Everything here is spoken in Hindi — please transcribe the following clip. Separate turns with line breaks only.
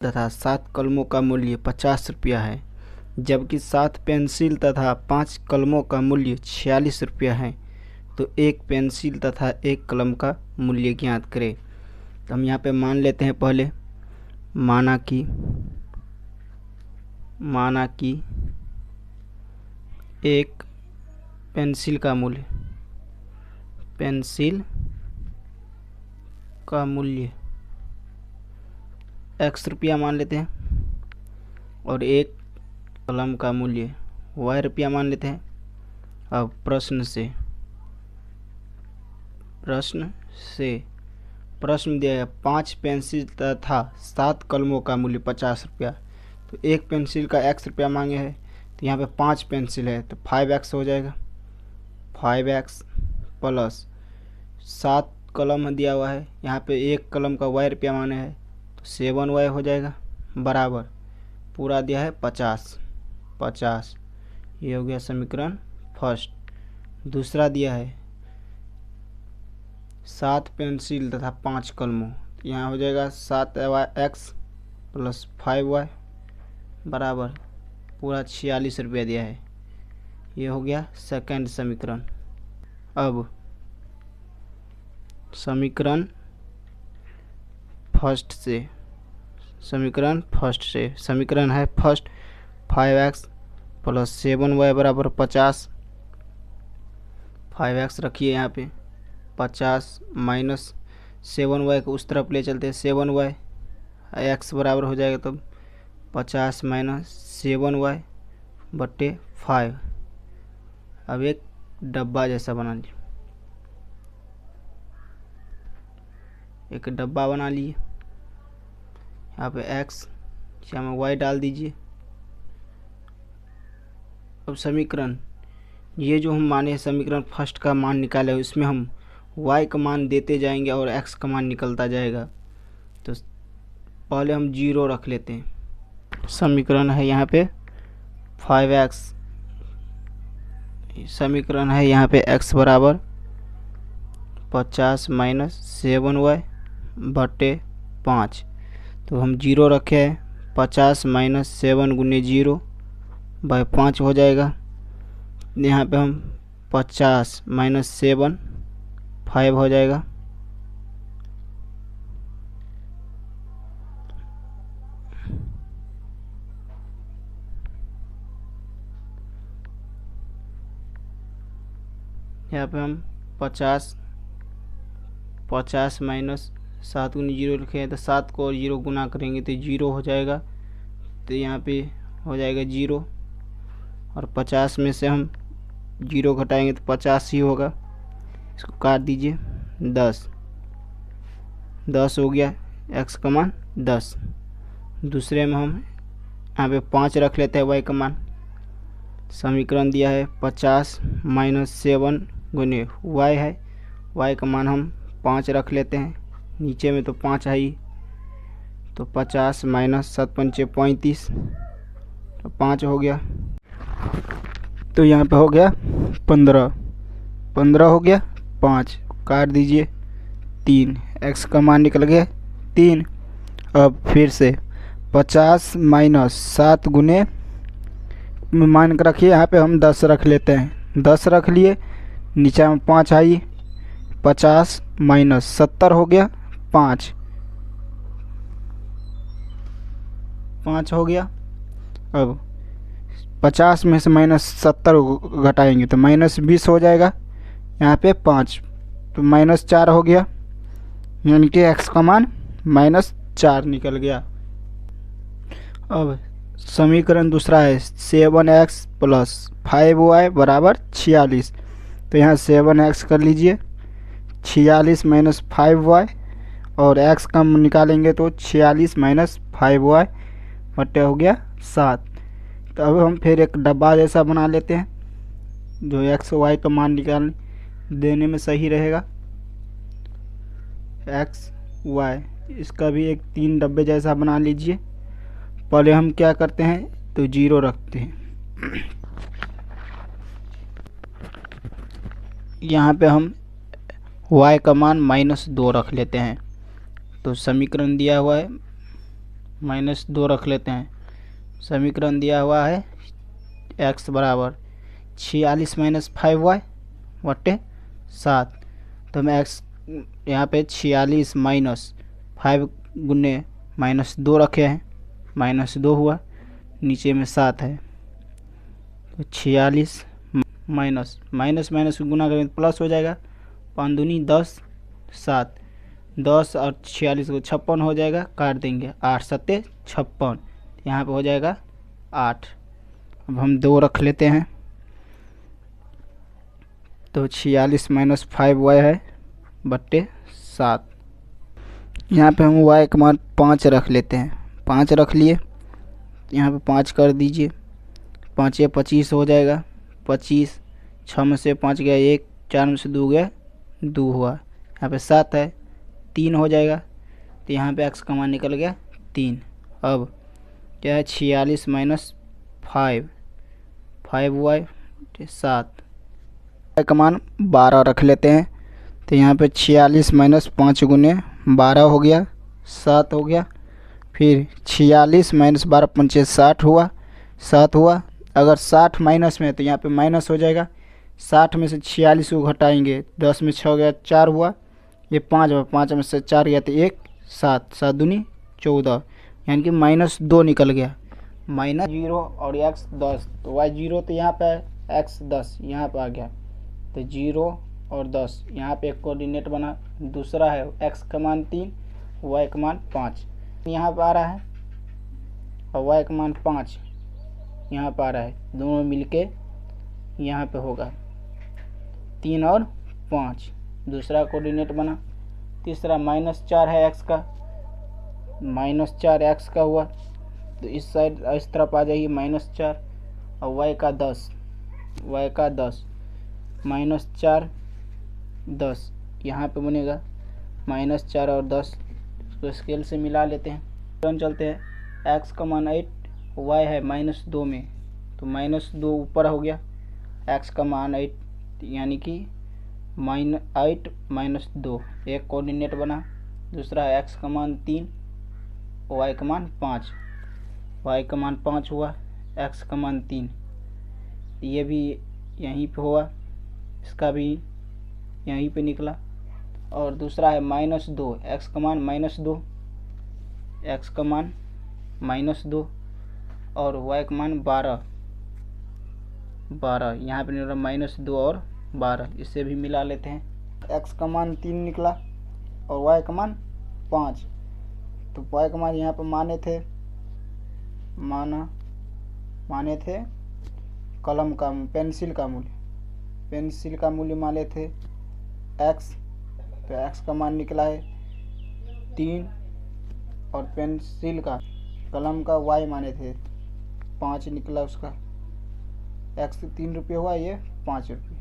तथा 7 कलमों का मूल्य 50 रुपया है, जबकि 7 पेंसिल तथा 5 कलमों का मूल्य 46 रुपया है, तो एक पेंसिल तथा एक कलम का मूल्य ज्ञात करें। तो हम यहाँ पे मान लेते हैं पहले, माना कि एक पेंसिल का मूल्य x रुपया मान लेते हैं और एक कलम का मूल्य y रुपया मान लेते हैं। अब प्रश्न दिया है 5 पेंसिल तथा 7 कलमों का मूल्य 50 रुपया। तो एक पेंसिल का x रुपया मांगे है, तो यहाँ पे 5 पेंसिल है तो 5x हो जाएगा। 5x प्लस 7 कलम दिया हुआ है, यहाँ पे एक कलम का y रुपया मांगे है तो 7y हो जाएगा, बराबर पूरा दिया है 50। ये हो गया समीकरण फर्स्ट। दूसरा दिया है 7 पेंसिल तथा 5 कलमों, तो यहाँ हो जाएगा 7x प्लस 5y बराबर पूरा 46 रुपया दिया है। ये हो गया सेकंड समीकरण। अब समीकरण फर्स्ट से समीकरण है फर्स्ट 5x प्लस 7y बराबर 50। 5x रखिए यहाँ पे, 50 माइनस 7y को उस तरफ ले चलते हैं, 7y x बराबर हो जाएगा तब 50 माइनस 7y बट्टे 5। अब एक डब्बा जैसा बना लीजिए, एक डब्बा बना लिए, यहाँ पे x यहाँ में y डाल दीजिए। अब समीकरण ये जो हम माने समीकरण फर्स्ट का मान निकाले, इसमें हम y का मान देते जाएंगे और x का मान निकलता जाएगा। तो पहले हम 0 रख लेते हैं। समीकरण है यहाँ पे 5x, समीकरण है यहाँ पे x बराबर 50 माइनस 7y बटे 5। तो हम 0 रखे हैं, 50 माइनस 7 गुने 0 बाय 5 हो जाएगा। यहाँ पे हम 50 माइनस 7 5 हो जाएगा। यहाँ पे हम 50 माइनस 7 गुनी 0 लिखे हैं, तो 7 को और 0 गुना करेंगे तो 0 हो जाएगा। तो यहाँ पे हो जाएगा 0 और 50 में से हम 0 घटाएंगे तो 50 ही होगा। इसको काट दीजिए, 10 हो गया, x का मान 10। दूसरे में हम यहाँ पे 5 रख लेते हैं y का मान। समीकरण दिया है 50 माइनस 7 गुने y है, y का मान हम 5 रख लेते हैं, नीचे में तो 5 है ही, तो 50 माइनस 7 पंचे 35 तो 5 हो गया। तो यहाँ पे हो गया 15 हो गया, 5 काट दीजिए, 3 x का मान निकल गया 3। अब फिर से 50 माइनस 7 गुने मान कर रखिए, यहाँ पे हम 10 रख लेते हैं, 10 रख लिए, नीचे में 5 आई, 50 माइनस 70 हो गया 5 हो गया। अब 50 में से माइनस 70 घटाएंगे तो माइनस 20 हो जाएगा, यहाँ पे 5 तो माइनस 4 हो गया, यानी कि x का मान माइनस 4 निकल गया। अब समीकरण दूसरा है 7x प्लस 5y बराबर 46। तो यहाँ 7x कर लीजिए, 46 माइनस 5y और x का निकालेंगे तो 46 माइनस 5y बट्टे हो गया 7। तो अब हम फिर एक डब्बा जैसा बना लेते हैं, जो x y का मान निकाल देने में सही रहेगा। x y इसका भी एक 3 डब्बे जैसा बना लीजिए। पहले हम क्या करते हैं, तो 0 रखते हैं, यहाँ पे हम y का मान -2 रख लेते हैं। तो समीकरण दिया हुआ है -2 रख लेते हैं। समीकरण दिया हुआ है x बराबर 46 - 5y बटे 7। तो हम x यहाँ पे 46 - 5 गुने -2 रखे हैं, -2 हुआ, नीचे में 7 है। तो 46 माइनस गुना करेंगे तो प्लस हो जाएगा, 5 दूनी 10, 7, 10 और 46 को 56 हो जाएगा, काट देंगे, 8 सत्ते 56, यहाँ पे हो जाएगा 8। अब हम 2 रख लेते हैं, तो 46 - 5y है बट्टे 7। यहाँ पे हम y का मान 5 रख लेते हैं, 5 रख लिए, यहाँ पे 5 कर दीजिए, 5 25 हो जाएगा, 25, 6 में से 5 गया 1, 4 में से 2 गया 2 हुआ, यहाँ पे 7 है, 3 हो जाएगा। तो यहाँ पे x का मान निकल गया 3। अब क्या है 46 - 5y 7, y का मान 12 रख लेते हैं। तो यहाँ पे 46 - 5 गुने 12 हो गया, 7 हो गया। फिर 46 - 12 पंचे 60 हुआ, 7 हुआ। अगर 60 माइनस में है तो यहाँ पे माइनस हो जाएगा, 60 में से 46 को घटाएंगे, 10 में 6 गया 4 हुआ, ये 5 हुआ, 5 में से 4 गया तो 1, 7, 7 दूनी 14, यानी कि -2 निकल गया। -0 और x 10, तो y 0 तो यहाँ पे है, x 10 यहाँ पे आ गया, तो 0 और 10 यहाँ पे एक कोऑर्डिनेट बना। दूसरा है x का मान 3, y का मान 5 यहाँ पे आ रहा है, और y का मान 5 यहाँ पर आ रहा है, दोनों मिलके यहाँ पे होगा 3 और 5, दूसरा कोऑर्डिनेट बना। तीसरा -4 है x का, -4 x का हुआ, तो इस साइड इस तरफ आ जाइए -4, और y का 10 -4 10 यहाँ पे बनेगा -4 और 10, इसको स्केल से मिला लेते हैं, तुरंत चलते हैं। x का मान 8, y है -2 में, तो -2 ऊपर हो गया, x का मान 8, यानी कि -8 - 2 एक कोऑर्डिनेट बना। दूसरा है x का मान 3, y का मान 5, y का मान 5 हुआ, x का मान 3, ये भी यहीं पे हुआ, इसका भी यहीं पे निकला। और दूसरा है -2, x का मान -2, x का मान -2 और y का मान 12 यहाँ पे निकला -2 और 12, इससे भी मिला लेते हैं। x का मान 3 निकला और y का मान 5, तो y का मान यहाँ पे माने थे कलम का पेंसिल का मूल्य माने थे x, तो x का मान निकला है 3, और पेंसिल का कलम का y माने थे 5 निकला, उसका x 3 रुपये हुआ, ये 5 रुपये।